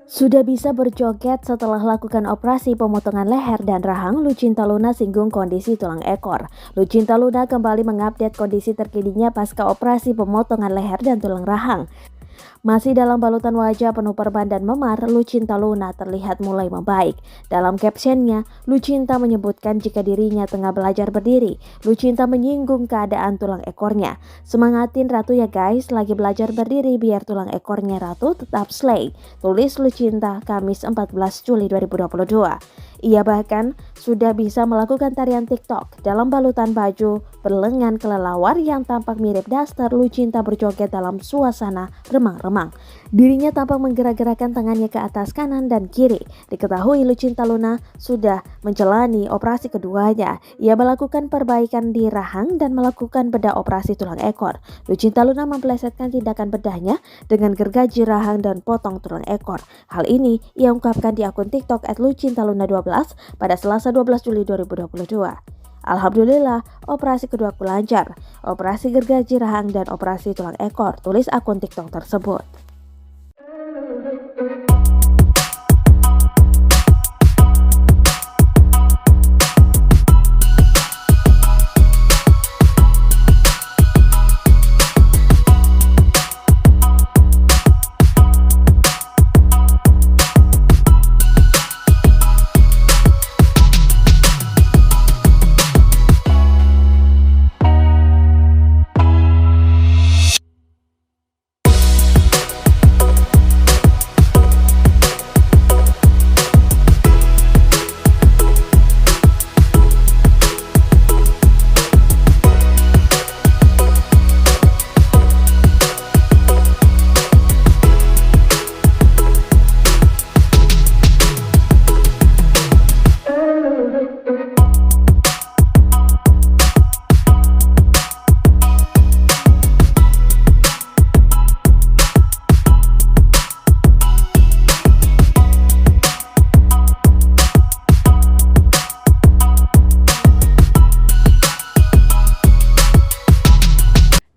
Sudah bisa berjoget setelah lakukan operasi pemotongan leher dan rahang, Lucinta Luna singgung kondisi tulang ekor. Lucinta Luna kembali mengupdate kondisi terkininya pasca operasi pemotongan leher dan tulang rahang. Masih dalam balutan wajah penuh perban dan memar, Lucinta Luna terlihat mulai membaik. Dalam captionnya, Lucinta menyebutkan jika dirinya tengah belajar berdiri. Lucinta menyinggung keadaan tulang ekornya. Semangatin Ratu ya guys, lagi belajar berdiri biar tulang ekornya Ratu tetap slay. Tulis Lucinta Kamis 14 Juli 2022. Ia bahkan sudah bisa melakukan tarian TikTok dalam balutan baju berlengan kelelawar yang tampak mirip daster. Lucinta berjoget dalam suasana remang-remang. Dirinya tampak menggerak-gerakkan tangannya ke atas kanan dan kiri. Diketahui Lucinta Luna sudah menjalani operasi keduanya. Ia melakukan perbaikan di rahang dan melakukan bedah operasi tulang ekor. Lucinta Luna memplesetkan tindakan bedahnya dengan gergaji rahang dan potong tulang ekor. Hal ini ia ungkapkan di akun TikTok @lucintaluna12 pada Selasa 12 Juli 2022. Alhamdulillah, operasi keduaku lancar. Operasi gergaji rahang dan operasi tulang ekor, tulis akun TikTok tersebut.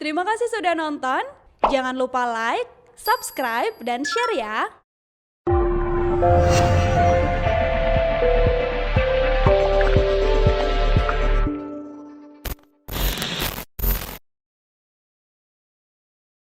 Terima kasih sudah nonton. Jangan lupa like, subscribe, dan share ya.